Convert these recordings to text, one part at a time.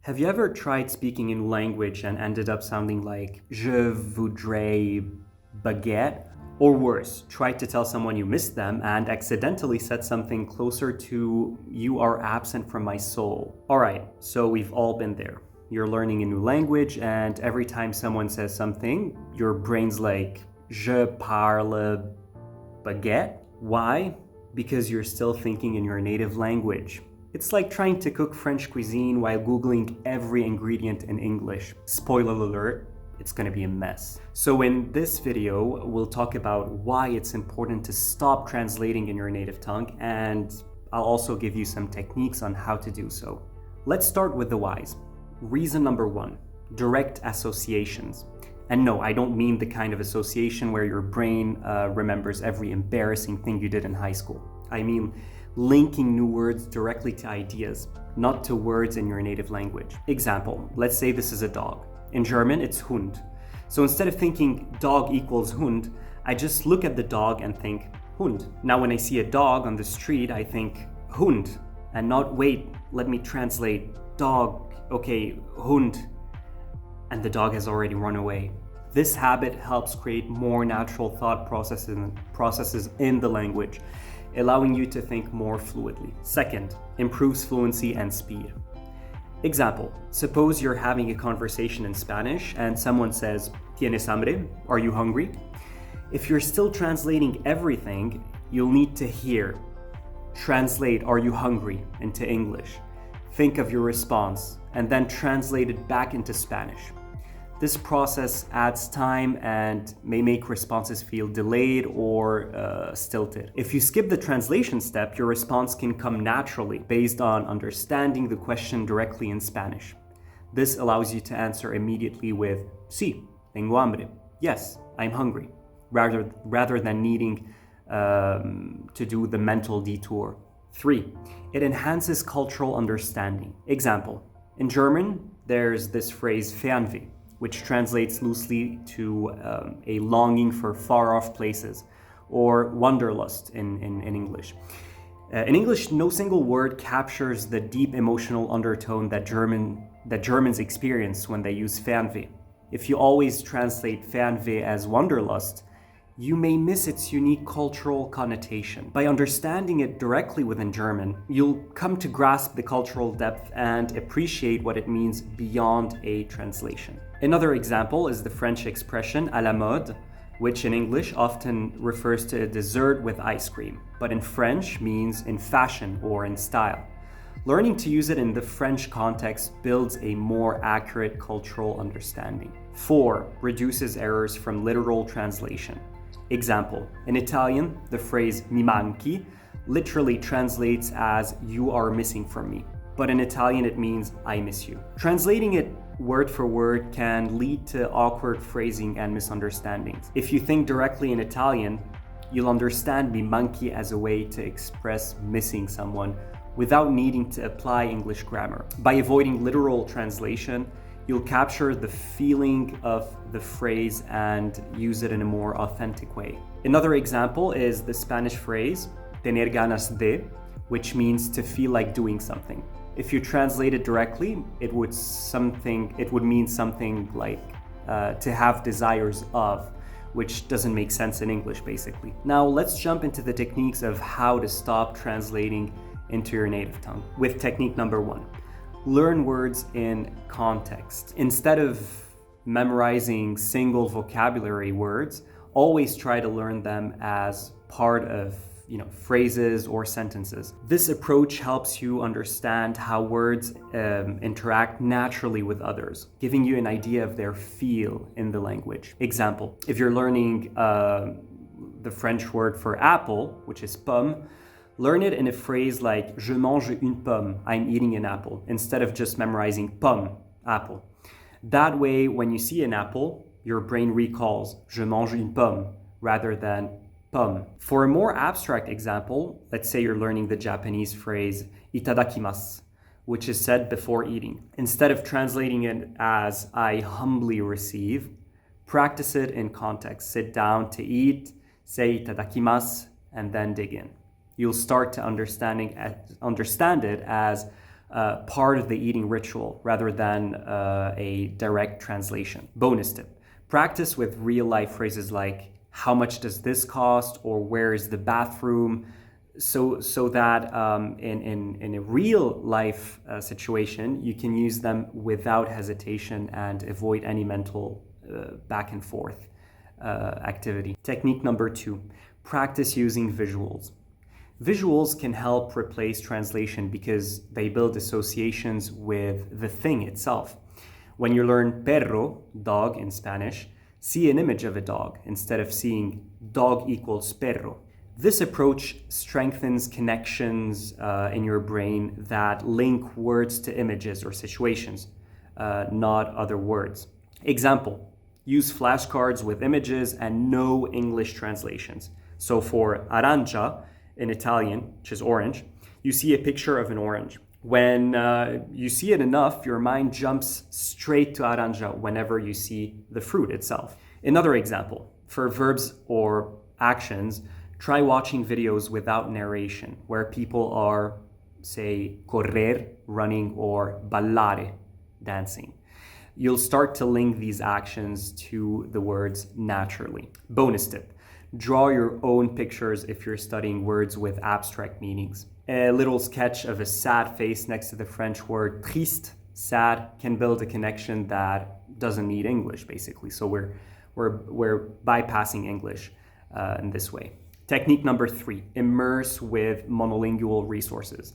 Have you ever tried speaking in language and ended up sounding like je voudrais baguette? Or worse, tried to tell someone you missed them and accidentally said something closer to you are absent from my soul. Alright, so we've all been there. You're learning a new language and every time someone says something, your brain's like, je parle baguette? Why? Because you're still thinking in your native language. It's like trying to cook French cuisine while Googling every ingredient in English. Spoiler alert, it's gonna be a mess. So in this video, we'll talk about why it's important to stop translating in your native tongue, and I'll also give you some techniques on how to do so. Let's start with the whys. Reason number one, direct associations. And no, I don't mean the kind of association where your brain remembers every embarrassing thing you did in high school. I mean linking new words directly to ideas, not to words in your native language. Example, let's say this is a dog. In German, it's Hund. So instead of thinking dog equals Hund, I just look at the dog and think Hund. Now when I see a dog on the street, I think Hund, and not wait, let me translate dog, okay, Hund, and the dog has already run away. This habit helps create more natural thought processes in the language, allowing you to think more fluidly. Second, improves fluency and speed. Example, suppose you're having a conversation in Spanish and someone says, ¿Tienes hambre? Are you hungry? If you're still translating everything, you'll need to hear, translate, are you hungry, into English. Think of your response and then translate it back into Spanish. This process adds time and may make responses feel delayed or stilted. If you skip the translation step, your response can come naturally based on understanding the question directly in Spanish. This allows you to answer immediately with sí, tengo hambre. Yes, I'm hungry, rather than needing to do the mental detour. 3. It enhances cultural understanding. Example, in German, there's this phrase Fernweh, which translates loosely to a longing for far-off places, or wanderlust in English. In English, no single word captures the deep emotional undertone that Germans experience when they use Fernweh. If you always translate Fernweh as wanderlust, you may miss its unique cultural connotation. By understanding it directly within German, you'll come to grasp the cultural depth and appreciate what it means beyond a translation. Another example is the French expression à la mode, which in English often refers to a dessert with ice cream, but in French means in fashion or in style. Learning to use it in the French context builds a more accurate cultural understanding. 4. Reduces errors from literal translation. Example, in Italian, the phrase mi manchi literally translates as you are missing from me, but in Italian it means I miss you. Translating it word for word can lead to awkward phrasing and misunderstandings. If you think directly in Italian, you'll understand mi manchi as a way to express missing someone without needing to apply English grammar. By avoiding literal translation, you'll capture the feeling of the phrase and use it in a more authentic way. Another example is the Spanish phrase, tener ganas de, which means to feel like doing something. If you translate it directly, it would mean something like to have desires of, which doesn't make sense in English basically. Now let's jump into the techniques of how to stop translating into your native tongue. With technique number 1. Learn words in context. Instead of memorizing single vocabulary words, always try to learn them as part of phrases or sentences. This approach helps you understand how words interact naturally with others, giving you an idea of their feel in the language. Example, if you're learning the French word for apple, which is pomme, learn it in a phrase like je mange une pomme, I'm eating an apple, instead of just memorizing pomme, apple. That way, when you see an apple, your brain recalls je mange une pomme rather than pomme. For a more abstract example, let's say you're learning the Japanese phrase itadakimasu, which is said before eating. Instead of translating it as I humbly receive, practice it in context. Sit down to eat, say itadakimasu, and then dig in. You'll start to understand it as part of the eating ritual rather than a direct translation. Bonus tip: practice with real-life phrases like "How much does this cost?" or "Where is the bathroom?" So that in a real-life situation, you can use them without hesitation and avoid any mental back and forth activity. Technique number 2, practice using visuals. Visuals can help replace translation because they build associations with the thing itself. When you learn perro, dog in Spanish, see an image of a dog instead of seeing dog equals perro. This approach strengthens connections in your brain that link words to images or situations, not other words. Example: use flashcards with images and no English translations. So for arancia in Italian, which is orange, you see a picture of an orange. When you see it enough, your mind jumps straight to arancia whenever you see the fruit itself. Another example: for verbs or actions, try watching videos without narration, where people are, say, correr, running, or ballare, dancing. You'll start to link these actions to the words naturally. Bonus tip: draw your own pictures if you're studying words with abstract meanings. A little sketch of a sad face next to the French word triste, sad, can build a connection that doesn't need English, basically. So we're bypassing English in this way. Technique number 3, immerse with monolingual resources.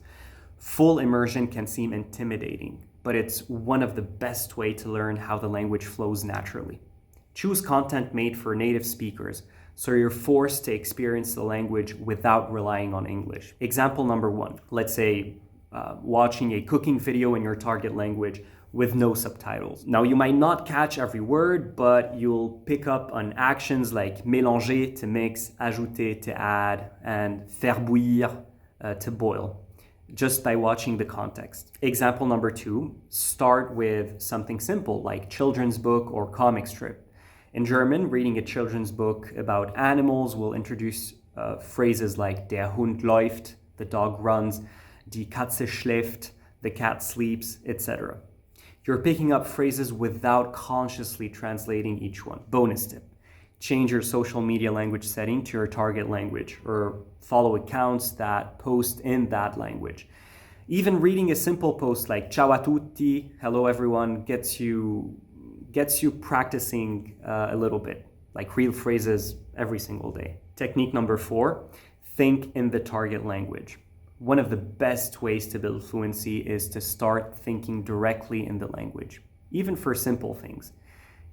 Full immersion can seem intimidating, but it's one of the best ways to learn how the language flows naturally. Choose content made for native speakers, so you're forced to experience the language without relying on English. Example number 1, let's say watching a cooking video in your target language with no subtitles. Now, you might not catch every word, but you'll pick up on actions like mélanger, to mix, ajouter, to add, and faire bouillir, to boil, just by watching the context. Example number 2, start with something simple like children's book or comic strip. In German, reading a children's book about animals will introduce phrases like der Hund läuft, the dog runs, die Katze schläft, the cat sleeps, etc. You're picking up phrases without consciously translating each one. Bonus tip: change your social media language setting to your target language, or follow accounts that post in that language. Even reading a simple post like ciao a tutti, hello everyone, gets you practicing a little bit, like real phrases every single day. Technique number 4, think in the target language. One of the best ways to build fluency is to start thinking directly in the language, even for simple things.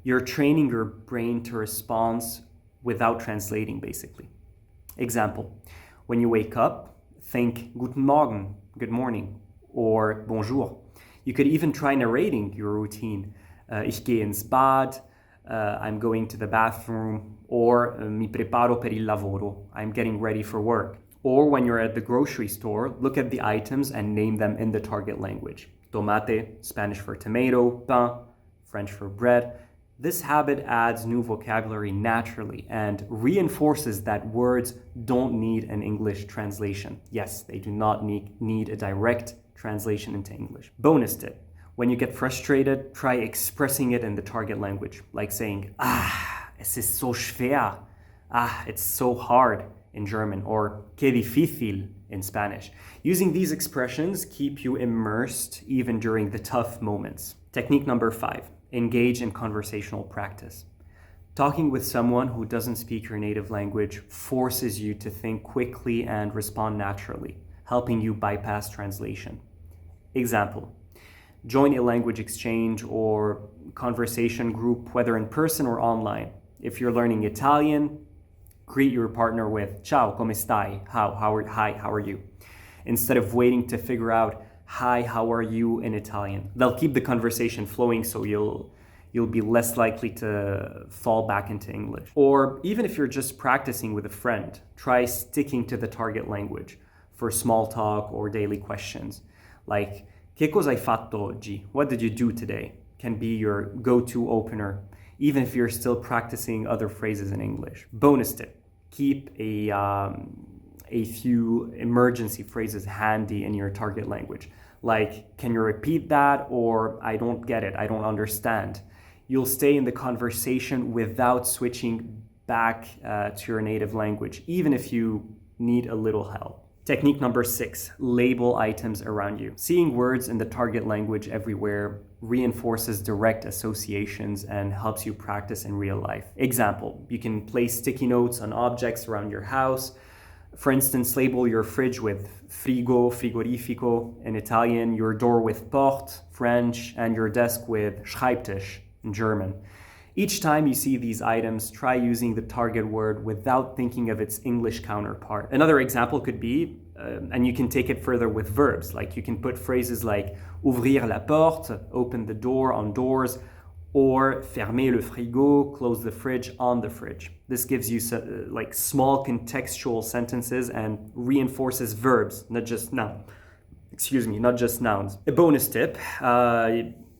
You're training your brain to respond without translating, basically. Example: when you wake up, think Guten Morgen, good morning, or Bonjour. You could even try narrating your routine. Ich gehe ins Bad, I'm going to the bathroom, or mi preparo per il lavoro, I'm getting ready for work. Or when you're at the grocery store, look at the items and name them in the target language. Tomate, Spanish for tomato, pain, French for bread. This habit adds new vocabulary naturally and reinforces that words don't need an English translation. Yes, they do not need a direct translation into English. Bonus tip: when you get frustrated, try expressing it in the target language, like saying, es ist so schwer, it's so hard, in German, or qué difícil in Spanish. Using these expressions keep you immersed even during the tough moments. Technique number 5, engage in conversational practice. Talking with someone who doesn't speak your native language forces you to think quickly and respond naturally, helping you bypass translation. Example: join a language exchange or conversation group, whether in person or online. If you're learning Italian, greet your partner with ciao, come stai? Hi, how are you? Instead of waiting to figure out hi, how are you in Italian. They'll keep the conversation flowing, so you'll be less likely to fall back into English. Or even if you're just practicing with a friend, try sticking to the target language for small talk or daily questions. Like, che cosa hai fatto oggi? What did you do today? Can be your go-to opener, even if you're still practicing other phrases in English. Bonus tip: keep a few emergency phrases handy in your target language, like, can you repeat that? Or I don't get it, I don't understand. You'll stay in the conversation without switching back to your native language, even if you need a little help. Technique number 6, label items around you. Seeing words in the target language everywhere reinforces direct associations and helps you practice in real life. Example, you can place sticky notes on objects around your house. For instance, label your fridge with frigo, frigorifico in Italian, your door with porte, French, and your desk with Schreibtisch in German. Each time you see these items, try using the target word without thinking of its English counterpart. Another example could be, and you can take it further with verbs, like you can put phrases like ouvrir la porte, open the door on doors, or fermer le frigo, close the fridge on the fridge. This gives you like small contextual sentences and reinforces verbs, not just nouns. A bonus tip,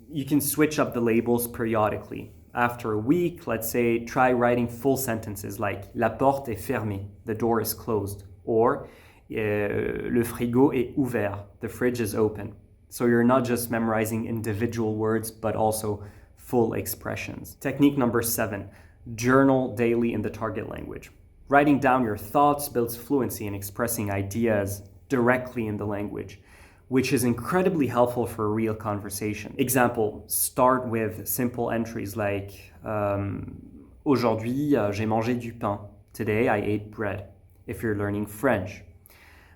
you can switch up the labels periodically. After a week, let's say, try writing full sentences like la porte est fermée, the door is closed, or le frigo est ouvert, the fridge is open. So you're not just memorizing individual words, but also full expressions. Technique number 7, journal daily in the target language. Writing down your thoughts builds fluency in expressing ideas directly in the language, which is incredibly helpful for a real conversation. Example, start with simple entries like aujourd'hui, j'ai mangé du pain. Today, I ate bread, if you're learning French.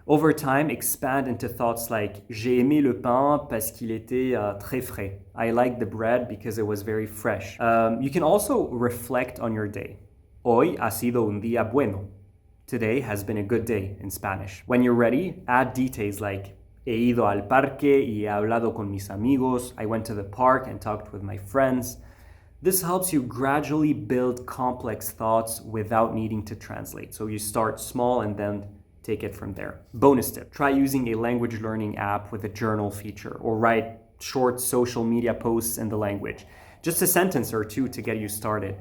Over time, expand into thoughts like j'ai aimé le pain parce qu'il était très frais. I liked the bread because it was very fresh. You can also reflect on your day. Hoy ha sido un día bueno. Today has been a good day in Spanish. When you're ready, add details like he ido al parque y he hablado con mis amigos. I went to the park and talked with my friends. This helps you gradually build complex thoughts without needing to translate. So you start small and then take it from there. Bonus tip, try using a language learning app with a journal feature or write short social media posts in the language. Just a sentence or two to get you started.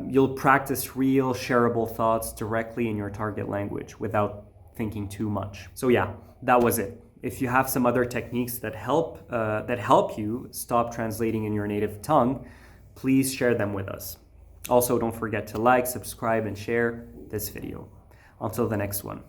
You'll practice real shareable thoughts directly in your target language without thinking too much. So yeah, that was it. If you have some other techniques that help you stop translating in your native tongue, please share them with us. Also, don't forget to like, subscribe, and share this video. Until the next one.